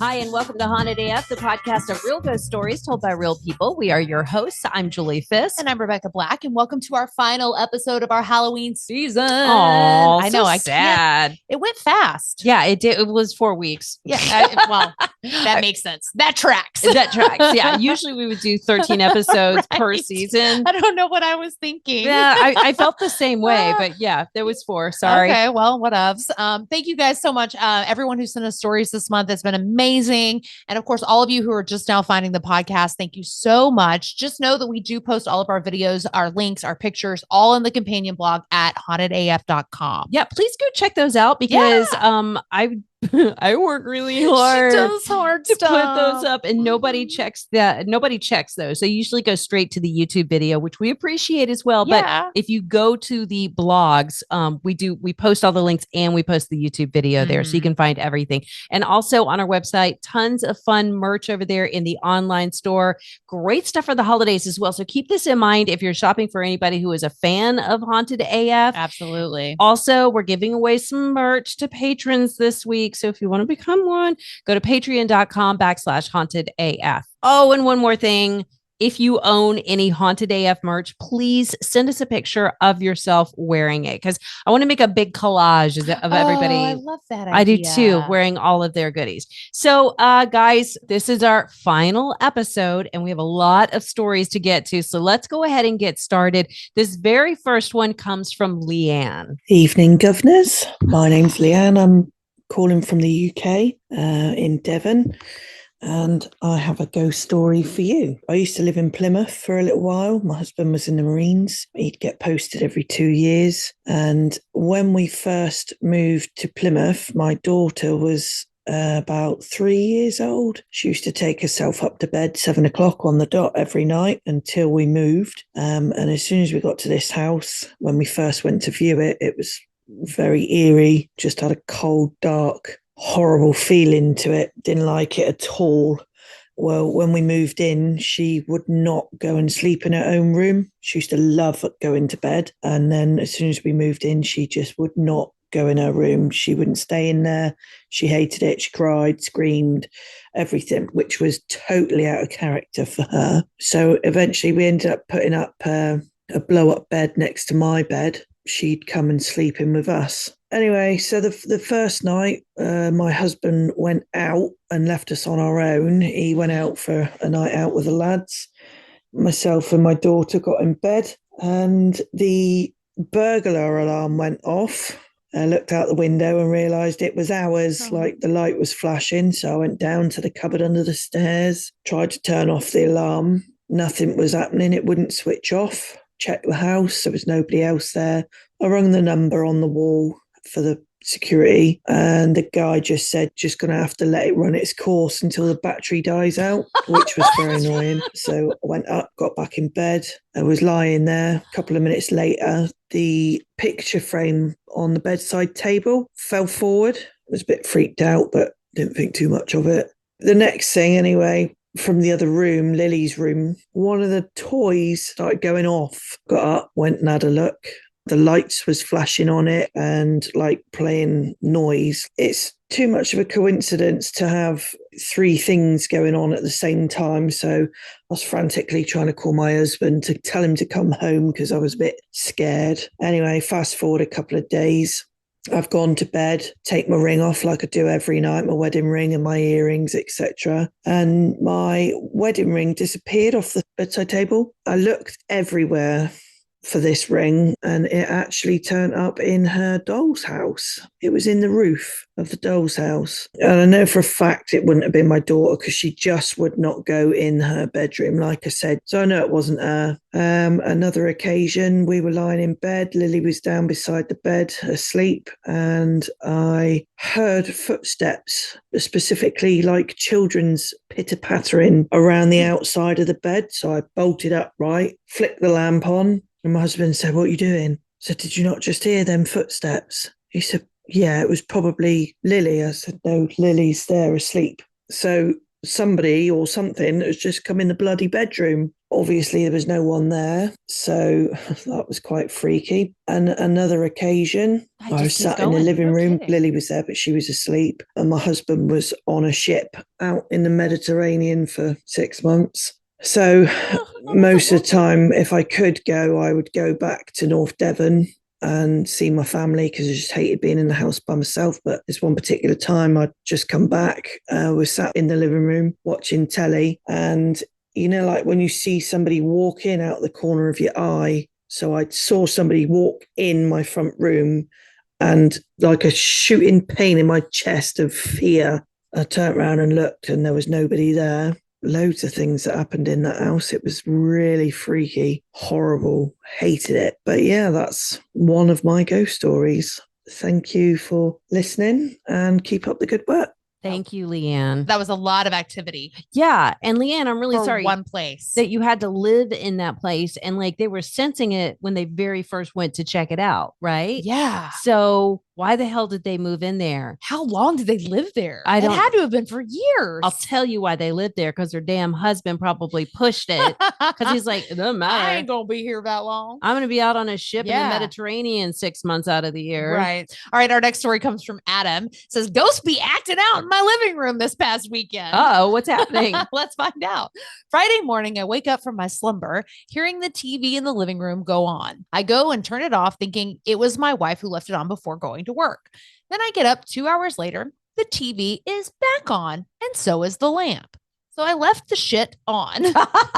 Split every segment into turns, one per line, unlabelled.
Hi, and welcome to Haunted AF, the podcast of real ghost stories told by real people. We are your hosts. I'm Julie Fisk.
And I'm Rebecca Black, and welcome to our final episode of our Halloween season.
Oh,
I know,
so sad.
It went fast.
Yeah, it did. It was 4 weeks.
Yeah, well, that makes sense. That tracks.
That tracks. Yeah, usually we would do 13 episodes per
Right.
season.
I don't know what I was thinking.
Yeah, I felt the same way, but yeah, there was 4. Sorry.
Okay, well, whatevs. Thank you guys so much. Everyone who sent us stories this month has been amazing. And of course, all of you who are just now finding the podcast, thank you so much. Just know that we do post all of our videos, our links, our pictures, all in the companion blog at hauntedaf.com.
Yeah, please go check those out because I work really hard.
She does hard
to
stuff.
put those up, and nobody checks that. Nobody checks those. They usually go straight to the YouTube video, which we appreciate as well.
Yeah.
But if you go to the blogs, we post all the links and we post the YouTube video there, so you can find everything. And also on our website, tons of fun merch over there in the online store. Great stuff for the holidays as well. So keep this in mind if you're shopping for anybody who is a fan of Haunted AF.
Absolutely.
Also, we're giving away some merch to patrons this week. So if you want to become one, go to patreon.com/haunted AF. Oh, and one more thing. If you own any Haunted AF merch, please send us a picture of yourself wearing it, because I want to make a big collage of everybody.
I love that idea.
I do too, wearing all of their goodies. So, guys, this is our final episode, and we have a lot of stories to get to. So let's go ahead and get started. This very first one comes from Leanne.
Evening, governors. My name's Leanne. I'm calling from the UK in Devon, and I have a ghost story for you. I used to live in Plymouth for a little while. My husband was in the Marines. He'd get posted every 2 years, and when we first moved to Plymouth, my daughter was about 3 years old. She used to take herself up to bed 7 o'clock on the dot every night until we moved, and as soon as we got to this house, when we first went to view it, it was very eerie, just had a cold, dark, horrible feeling to it. Didn't like it at all. Well, when we moved in, she would not go and sleep in her own room. She used to love going to bed. And then as soon as we moved in, she just would not go in her room. She wouldn't stay in there. She hated it. She cried, screamed, everything, which was totally out of character for her. So eventually we ended up putting up a blow-up bed next to my bed. She'd come and sleep in with us. Anyway, so the first night, my husband went out and left us on our own. He went out for a night out with the lads. Myself and my daughter got in bed, and the burglar alarm went off. I looked out the window and realised it was ours, like the light was flashing. So I went down to the cupboard under the stairs, tried to turn off the alarm. Nothing was happening. It wouldn't switch off. Checked the house. There was nobody else there. I rung the number on the wall for the security, and the guy just said, just going to have to let it run its course until the battery dies out, which was very annoying. So I went up, got back in bed. I was lying there. A couple of minutes later, the picture frame on the bedside table fell forward. I was a bit freaked out, but didn't think too much of it. The next thing, anyway, from the other room, Lily's room, one of the toys started going off. Got up, went and had a look. The lights was flashing on it and like playing noise. It's too much of a coincidence to have 3 things going on at the same time. So I was frantically trying to call my husband to tell him to come home because I was a bit scared. Anyway, fast forward a couple of days. I've gone to bed, take my ring off like I do every night, my wedding ring and my earrings, etc. And my wedding ring disappeared off the bedside table. I looked everywhere for this ring, and it actually turned up in her doll's house. It was in the roof of the doll's house. And I know for a fact it wouldn't have been my daughter, because she just would not go in her bedroom, like I said. So I know it wasn't her. Another occasion, we were lying in bed. Lily was down beside the bed asleep, and I heard footsteps, specifically like children's pitter-pattering around the outside of the bed. So I bolted upright, flicked the lamp on, and my husband said, "What are you doing?" I said, "Did you not just hear them footsteps?" He said, "Yeah, it was probably Lily." I said, "No, Lily's there asleep." So somebody or something has just come in the bloody bedroom. Obviously, there was no one there, so that was quite freaky. And another occasion, I was sat in the living room. Lily was there, but she was asleep. And my husband was on a ship out in the Mediterranean for 6 months. So most of the time, if I could go, I would go back to North Devon and see my family because I just hated being in the house by myself. But this one particular time, I'd just come back, was sat in the living room watching telly. And, you know, like when you see somebody walk in out the corner of your eye. So I saw somebody walk in my front room and like a shooting pain in my chest of fear, I turned around and looked and there was nobody there. Loads of things that happened in that house. It was really freaky, horrible, hated it. But yeah, that's one of my ghost stories. Thank you for listening and keep up the good work.
Thank you, Leanne.
That was a lot of activity.
Yeah. And Leanne, I'm really
for
sorry
one place
that you had to live in that place. And like they were sensing it when they very first went to check it out, right?
Yeah.
So why the hell did they move in there?
How long did they live there?
I don't-
It had to have been for years.
I'll tell you why they lived there, because their damn husband probably pushed it. Because he's like, it doesn't matter.
I ain't gonna be here that long.
I'm going to be out on a ship in
Yeah.
the Mediterranean 6 months out of the year.
Right. All right. Our next story comes from Adam. It says, ghosts be acting out in my living room this past weekend.
Oh, what's happening?
Let's find out. Friday morning, I wake up from my slumber, hearing the TV in the living room go on. I go and turn it off, thinking it was my wife who left it on before going to work. Then I get up 2 hours later, the TV is back on, and so is the lamp. So I left the shit on.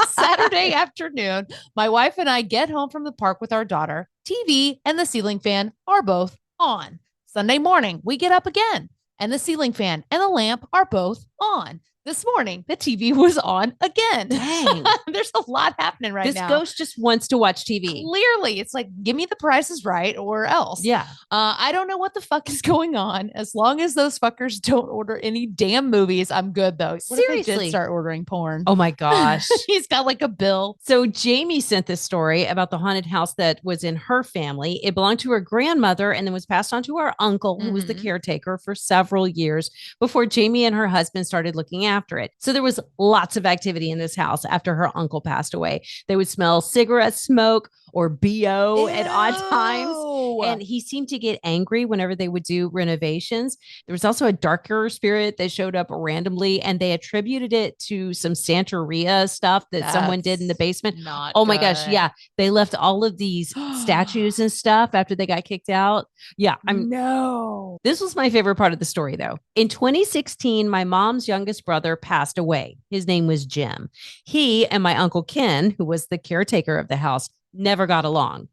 Saturday afternoon, my wife and I get home from the park with our daughter. TV and the ceiling fan are both on. Sunday morning, we get up again, and the ceiling fan and the lamp are both on. This morning, the TV was on again.
Dang.
There's a lot happening right
This
now.
ghost just wants to watch TV.
Clearly, it's like, give me the prices right or else.
Yeah.
I don't know what the fuck is going on. As long as those fuckers don't order any damn movies, I'm good though. What if they
Seriously.
did start ordering porn?
Oh my gosh.
He's got like a bill.
So Jamie sent this story about the haunted house that was in her family. It belonged to her grandmother and then was passed on to her uncle, who was the
Mhm.
caretaker for several years before Jamie and her husband started looking after it. So there was lots of activity in this house after her uncle passed away. They would smell cigarette smoke or BO at odd times.
Ew.
And he seemed to get angry whenever they would do renovations. There was also a darker spirit that showed up randomly, and they attributed it to some Santeria stuff that someone did in the basement.
Not
Oh my gosh.
good.
Yeah. They left all of these statues and stuff after they got kicked out. Yeah.
No.
This was my favorite part of the story, though. In 2016, my mom's youngest brother passed away. His name was Jim. He and my uncle Ken, who was the caretaker of the house, never got along.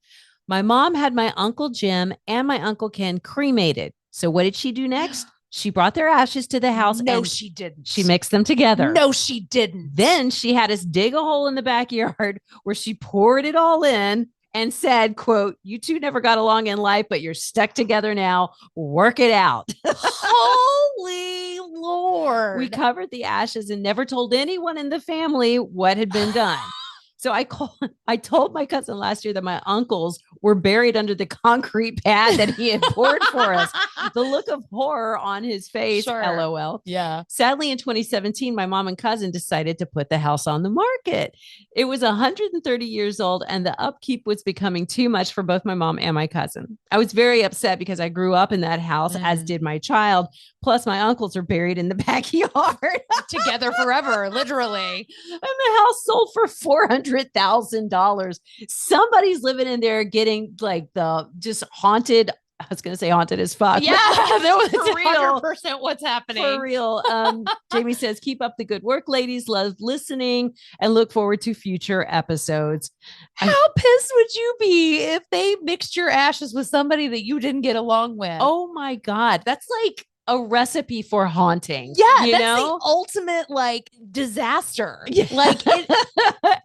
My mom had my uncle Jim and my uncle Ken cremated. So what did she do next? She brought their ashes to the house.
No,
and
she didn't.
she mixed them together.
No, she didn't.
Then she had us dig a hole in the backyard where she poured it all in and said, quote, "You two never got along in life, but you're stuck together now. Work it out."
Holy Lord.
We covered the ashes and never told anyone in the family what had been done. So I told my cousin last year that my uncles were buried under the concrete pad that he had poured for us. The look of horror on his face,
Sure.
LOL.
Yeah.
Sadly, in 2017, my mom and cousin decided to put the house on the market. It was 130 years old, and the upkeep was becoming too much for both my mom and my cousin. I was very upset because I grew up in that house, as did my child. Plus, my uncles are buried in the backyard.
Together forever, literally.
And the house sold for $400,000. Somebody's living in there getting like the just haunted. I was going to say haunted as fuck.
Yeah, that was
For real.
100% what's happening.
For real. Jamie says, keep up the good work, ladies. Love listening and look forward to future episodes.
How pissed would you be if they mixed your ashes with somebody that you didn't get along with?
Oh my God. That's like a recipe for haunting.
yeah,
you
that's
know?
the ultimate like disaster.
Yeah.
Like it,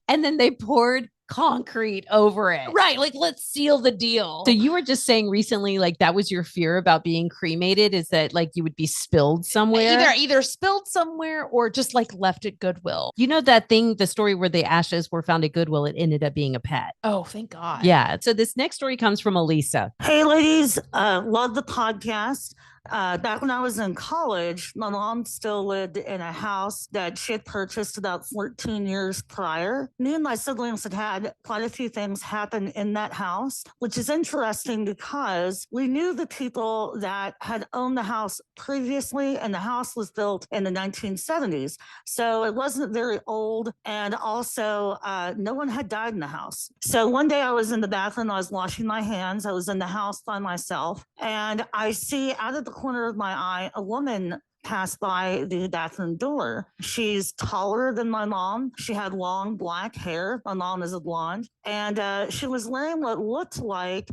And then they poured concrete over it.
right, like let's seal the deal.
So you were just saying recently, like that was your fear about being cremated, is that like you would be spilled somewhere?
Either spilled somewhere or just like left at Goodwill.
You know that thing, the story where the ashes were found at Goodwill, it ended up being a pet.
Oh, thank God.
Yeah. So this next story comes from Elisa.
Hey, ladies, love the podcast. Back when I was in college, my mom still lived in a house that she had purchased about 14 years prior. Me and my siblings had quite a few things happen in that house, which is interesting because we knew the people that had owned the house previously, and the house was built in the 1970s. So it wasn't very old. And also, no one had died in the house. So one day I was in the bathroom, I was washing my hands. I was in the house by myself, and I see out of the corner of my eye a woman pass by the bathroom door. She's taller than my mom. She had long black hair. My mom is a blonde. And she was wearing what looked like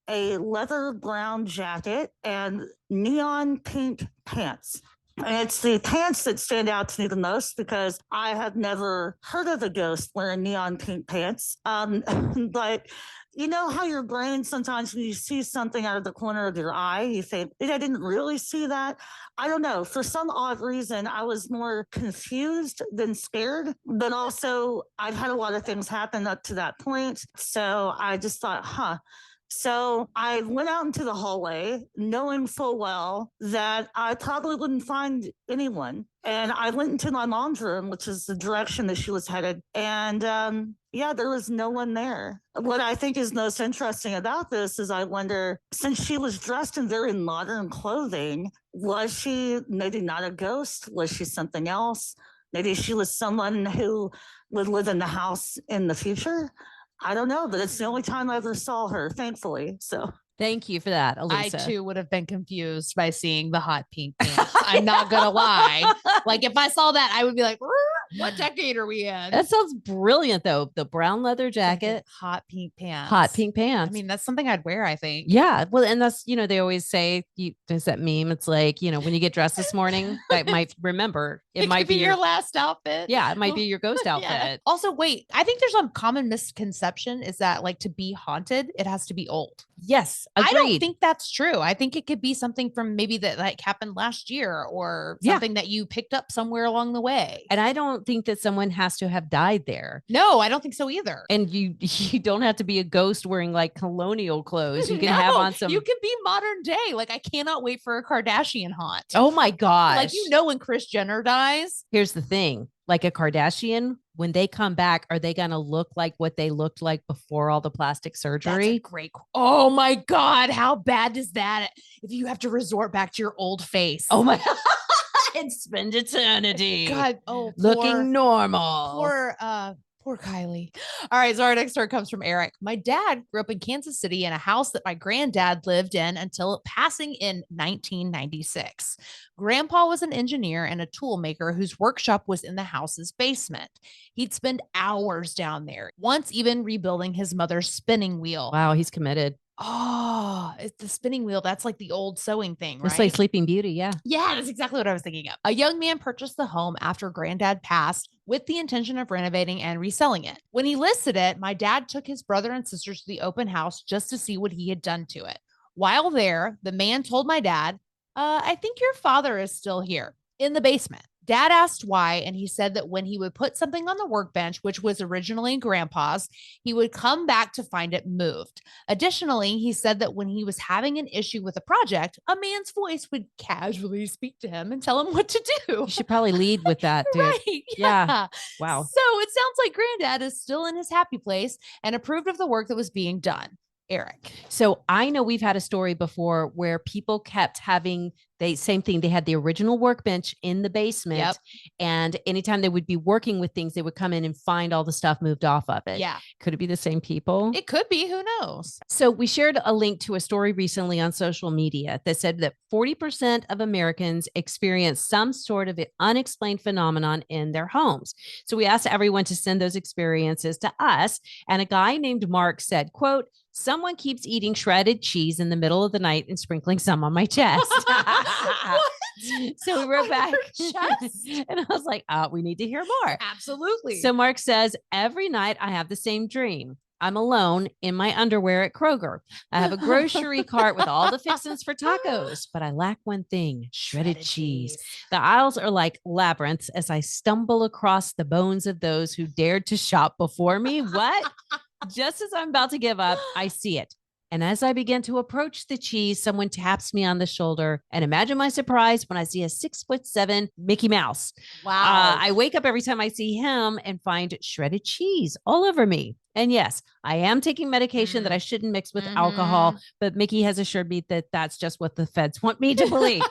a leather brown jacket and neon pink pants. And it's the pants that stand out to me the most because I have never heard of a ghost wearing neon pink pants. But you know how your brain sometimes when you see something out of the corner of your eye, you think, I didn't really see that. I don't know. For some odd reason, I was more confused than scared, but also I've had a lot of things happen up to that point. So I just thought, So I went out into the hallway knowing full well that I probably wouldn't find anyone. And I went into my mom's room, which is the direction that she was headed. And there was no one there. What I think is most interesting about this is I wonder, since she was dressed in very modern clothing, was she maybe not a ghost? Was she something else? Maybe she was someone who would live in the house in the future. I don't know, but it's the only time I ever saw her, thankfully. So
Thank you for that,
I
Elisa.
too would have been confused by seeing the hot pink pants. I'm not going to lie. Like if I saw that, I would be like, what decade are we in?
That sounds brilliant, though. The brown leather jacket,
hot pink pants.
hot pink pants.
I mean, that's something I'd wear, I think.
Yeah. Well, and that's, they always say, there's that meme. It's like, when you get dressed this morning, that might remember.
It might be your last outfit.
Yeah. It might be your ghost outfit.
Yeah. Also, wait, I think there's a common misconception is that like to be haunted, it has to be old.
Yes. Agreed.
I don't think that's true. I think it could be something from maybe that like happened last year or something that you picked up somewhere along the way.
And I don't think that someone has to have died there.
No, I don't think so either.
And you don't have to be a ghost wearing like colonial clothes. You can have on some.
You can be modern day. Like I cannot wait for a Kardashian haunt.
Oh my gosh.
Like when Kris Jenner dies.
Here's the thing. Like a Kardashian, when they come back, are they going to look like what they looked like before all the plastic surgery?
That's a great. Oh my God. How bad is that? If you have to resort back to your old face.
Oh my God. And spend eternity.
God. Oh,
looking normal.
Poor Kylie. All right. So our next story comes from Eric. My dad grew up in Kansas City in a house that my granddad lived in until passing in 1996. Grandpa was an engineer and a tool maker whose workshop was in the house's basement. He'd spend hours down there, once even rebuilding his mother's spinning wheel.
Wow. He's committed.
Oh, it's the spinning wheel. That's like the old sewing thing, right?
It's like Sleeping Beauty. Yeah.
Yeah, that's exactly what I was thinking of. A young man purchased the home after granddad passed with the intention of renovating and reselling it. When he listed it, my dad took his brother and sisters to the open house just to see what he had done to it. While there, the man told my dad, I think your father is still here in the basement. Dad asked why, and he said that when he would put something on the workbench, which was originally Grandpa's, he would come back to find it moved. Additionally, he said that when he was having an issue with a project, a man's voice would casually speak to him and tell him what to do.
You should probably lead with that, dude.
Right.
Yeah. Wow.
So it sounds like Granddad is still in his happy place and approved of the work that was being done. Eric.
So I know we've had a story before where people kept having same thing. They had the original workbench in the basement.
Yep.
And anytime they would be working with things, they would come in and find all the stuff moved off of it.
Yeah.
Could it be the same people?
It could be. Who knows?
So we shared a link to a story recently on social media that said that 40% of Americans experience some sort of unexplained phenomenon in their homes. So we asked everyone to send those experiences to us. And a guy named Mark said, quote, "Someone keeps eating shredded cheese in the middle of the night and sprinkling some on my chest."
What?
So we wrote back
chest?
and I was like, we need to hear more.
Absolutely.
So Mark says, "Every night I have the same dream. I'm alone in my underwear at Kroger. I have a grocery cart with all the fixings for tacos, but I lack one thing, shredded cheese. The aisles are like labyrinths as I stumble across the bones of those who dared to shop before me." What? Just as I'm about to give up, I see it. And as I begin to approach the cheese, someone taps me on the shoulder. And imagine my surprise when I see a 6'7" Mickey Mouse.
Wow.
I wake up every time I see him and find shredded cheese all over me. And yes, I am taking medication that I shouldn't mix with alcohol, but Mickey has assured me that that's just what the feds want me to believe.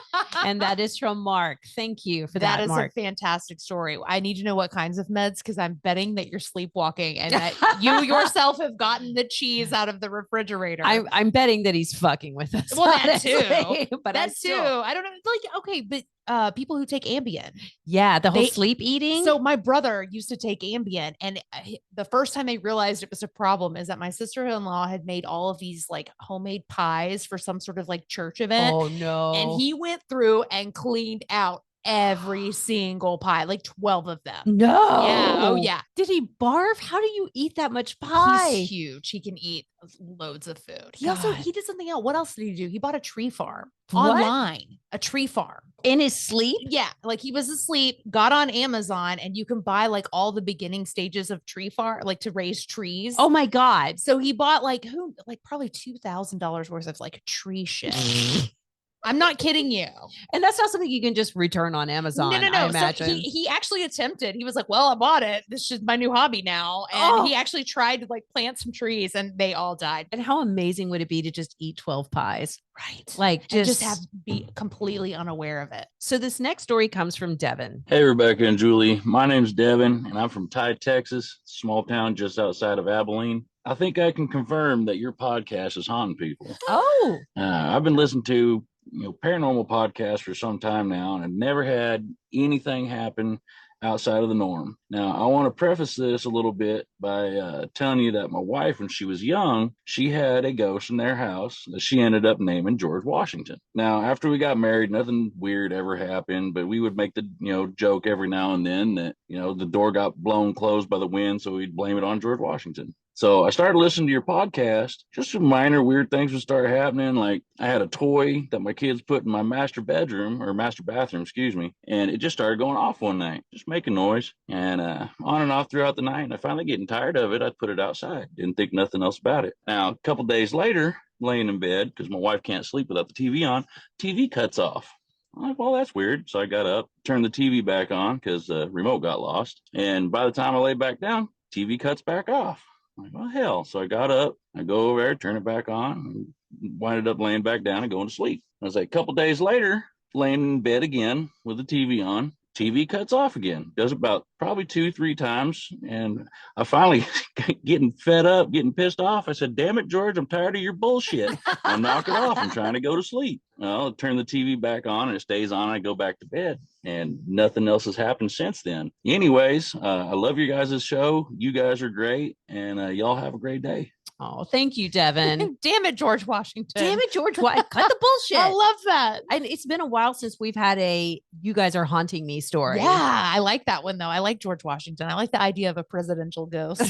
And that is from Mark. Thank you for that,
That is
Mark.
a fantastic story. I need to know what kinds of meds, because I'm betting that you're sleepwalking and that you yourself have gotten the cheese out of the refrigerator.
I'm betting that he's fucking with us.
Well, that
honestly,
too.
But
That
I
too.
still,
I don't know. Like, okay, but people who take Ambien.
yeah, the whole
They-
sleep eating.
So my brother used to take Ambien, and the first time they realized it was a problem is that my sister-in-law had made all of these like homemade pies for some sort of like church event.
oh no.
And he went through and cleaned out every single pie, like 12 of them.
no.
Yeah. Oh, yeah.
Did he barf? How do you eat that much pie?
He's huge. He can eat loads of food. He
God.
he did something else. What else did he do? He bought a tree farm
What?
online, a tree farm.
In his sleep?
Yeah, like he was asleep, got on Amazon, and you can buy like all the beginning stages of tree farm, like to raise trees.
Oh my God.
So he bought like probably $2,000 worth of like tree shit. I'm not kidding you.
And that's not something you can just return on Amazon.
No.
I imagine.
So he actually attempted. He was like, well, I bought it. This is my new hobby now. And he actually tried to like plant some trees, and they all died.
And how amazing would it be to just eat 12 pies?
Right.
Like
And just have be completely unaware of it.
So this next story comes from Devin.
Hey, Rebecca and Julie. My name's Devin, and I'm from Tide, Texas, small town just outside of Abilene. I think I can confirm that your podcast is haunting people.
Oh,
I've been listening to paranormal podcasts for some time now, and I've never had anything happen outside of the norm. Now, I want to preface this a little bit by telling you that my wife, when she was young, she had a ghost in their house that she ended up naming George Washington. Now, after we got married, nothing weird ever happened, but we would make the joke every now and then that the door got blown closed by the wind, so we'd blame it on George Washington. So I started listening to your podcast. Just some minor weird things would start happening. Like I had a toy that my kids put in my master bathroom, and it just started going off one night, just making noise, and on and off throughout the night. And I finally getting tired of it, I put it outside. Didn't think nothing else about it. Now, a couple days later, laying in bed, because my wife can't sleep without the TV on, TV cuts off. I'm like, well, that's weird. So I got up, turned the TV back on because the remote got lost. And by the time I lay back down, TV cuts back off. I'm like, well, hell. So I got up, I go over there, turn it back on, and winded up laying back down and going to sleep. I was like, a couple days later, laying in bed again with the TV on. TV cuts off again. Does about probably 2-3 times. And I finally getting fed up, getting pissed off. I said, damn it, George, I'm tired of your bullshit. I'll knock it off. I'm trying to go to sleep. Well, I turn the TV back on and it stays on. I go back to bed and nothing else has happened since then. Anyways, I love your guys' show. You guys are great. And y'all have a great day.
Oh, thank you, Devin.
Damn it, George Washington.
Damn it, George. Cut the bullshit.
I love that.
And it's been a while since we've had a "you guys are haunting me" story.
Yeah, I like that one though. I like George Washington. I like the idea of a presidential ghost.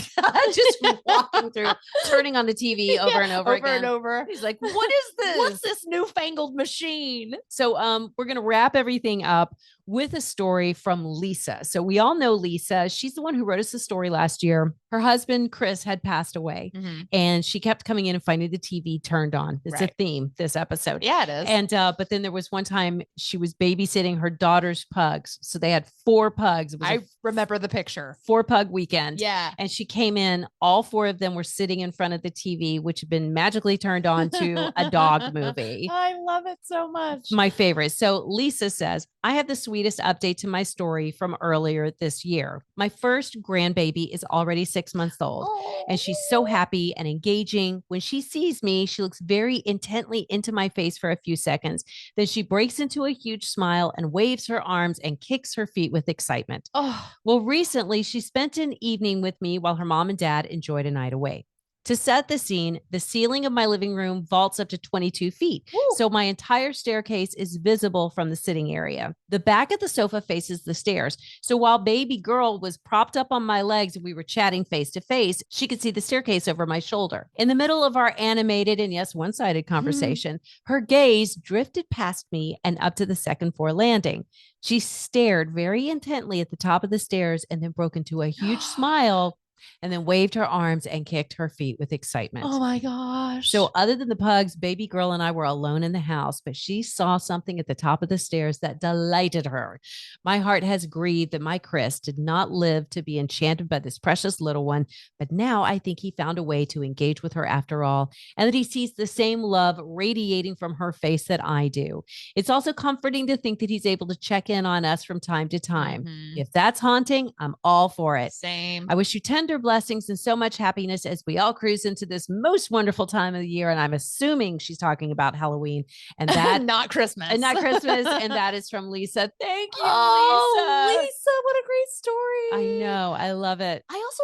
Just walking through, turning on the TV over and over again.
and over.
He's like, "What is this?
What's this newfangled machine?"
So, we're gonna wrap everything up with a story from Lisa. So we all know Lisa. She's the one who wrote us the story last year. Her husband, Chris, had passed away, and she kept coming in and finding the TV turned on. It's a theme this episode.
Yeah, it is.
And but then there was one time she was babysitting her daughter's pugs. So they had 4 pugs. It was
I remember the picture.
4 pug weekend.
Yeah.
And she came in, all 4 of them were sitting in front of the TV, which had been magically turned on to a dog movie.
I love it so much.
My favorite. So Lisa says, I have the sweetest update to my story from earlier this year. My first grandbaby is already 6 months old, and she's so happy and engaging. When she sees me, she looks very intently into my face for a few seconds. Then she breaks into a huge smile and waves her arms and kicks her feet with excitement.
Oh,
Well, recently she spent an evening with me while her mom and dad enjoyed a night away. To set the scene, the ceiling of my living room vaults up to 22 feet.
woo.
So my entire staircase is visible from the sitting area. The back of the sofa faces the stairs. So while baby girl was propped up on my legs and we were chatting face to face, she could see the staircase over my shoulder. In the middle of our animated and yes, one-sided conversation, her gaze drifted past me and up to the second floor landing. She stared very intently at the top of the stairs and then broke into a huge smile and then waved her arms and kicked her feet with excitement.
Oh my gosh.
So other than the pugs, baby girl and I were alone in the house, but she saw something at the top of the stairs that delighted her. My heart has grieved that my Chris did not live to be enchanted by this precious little one, but now I think he found a way to engage with her after all, and that he sees the same love radiating from her face that I do. It's also comforting to think that he's able to check in on us from time to time.
Mhm.
If that's haunting, I'm all for it.
Same.
I wish you tender blessings and so much happiness as we all cruise into this most wonderful time of the year. And I'm assuming she's talking about Halloween and that
not Christmas.
and not Christmas. And that is from Lisa. Thank you,
Oh,
Lisa.
Lisa, what a great story.
I know. I love it.
I also,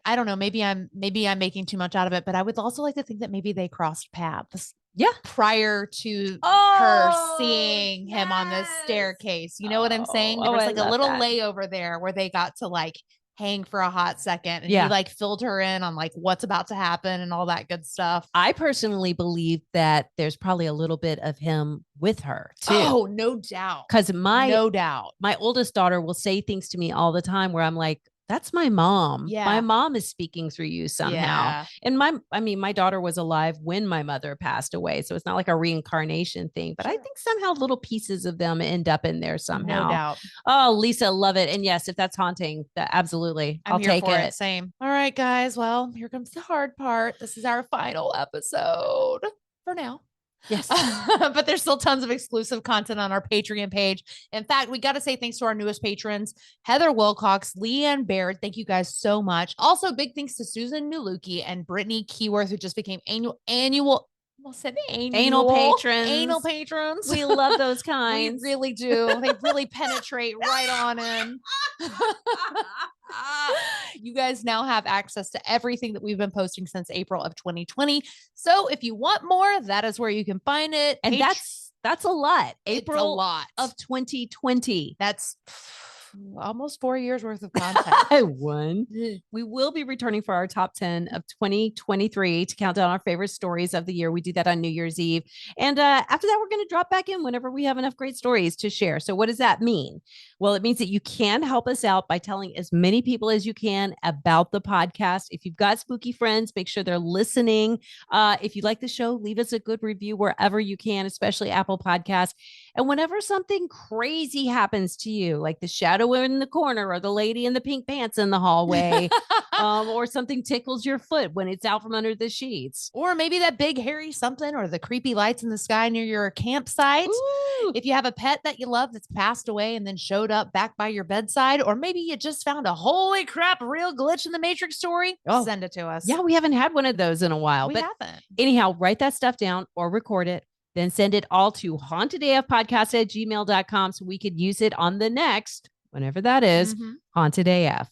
I don't know, maybe I'm making too much out of it, but I would also like to think that maybe they crossed paths.
Yeah.
Prior to
Oh,
her seeing him on the
yes.
staircase. You know what I'm saying?
Oh,
There was
I
like a
love
little
that.
layover there where they got to like hang for a hot second, and
Yeah.
he like filled her in on like what's about to happen and all that good stuff.
I personally believe that there's probably a little bit of him with her too.
Oh, no doubt.
Because
No doubt.
my oldest daughter will say things to me all the time where I'm like, that's my mom.
Yeah.
My mom is speaking through you somehow.
Yeah.
And my daughter was alive when my mother passed away. So it's not like a reincarnation thing, but I
Sure.
think somehow little pieces of them end up in there somehow.
No doubt.
Oh, Lisa, love it. And yes, if that's haunting, absolutely.
I'm
I'll
here
take
for
it.
Same. All right, guys. Well, here comes the hard part. This is our final episode for now.
Yes.
But there's still tons of exclusive content on our Patreon page. In fact, we got to say thanks to our newest patrons, Heather Wilcox, Leanne Baird. Thank you guys so much. Also, big thanks to Susan Nuluki and Brittany Keyworth, who just became annual
Anal patrons.
Anal patrons.
We love those
We
kinds.
really do. They really penetrate right on in. You guys now have access to everything that we've been posting since April of 2020. So if you want more, that is where you can find it.
And that's a lot.
It's a
April
lot
of 2020.
That's almost 4 years worth of content.
I won. We will be returning for our top 10 of 2023 to count down our favorite stories of the year. We do that on New Year's Eve. And after that, we're going to drop back in whenever we have enough great stories to share. So what does that mean? Well, it means that you can help us out by telling as many people as you can about the podcast. If you've got spooky friends, make sure they're listening. If you like the show, leave us a good review wherever you can, especially Apple Podcasts. And whenever something crazy happens to you, like the shadow in the corner or the lady in the pink pants in the hallway, or something tickles your foot when it's out from under the sheets.
Or maybe that big hairy something, or the creepy lights in the sky near your campsite.
Ooh.
If you have a pet that you love that's passed away and then showed up back by your bedside, or maybe you just found a holy crap real glitch in the Matrix story, send it to us.
Yeah, we haven't had one of those in a while.
We
but
haven't.
anyhow, write that stuff down or record it. Then send it all to hauntedafpodcast@gmail.com so we could use it on the next, whenever that is,
Mhm.
Haunted AF.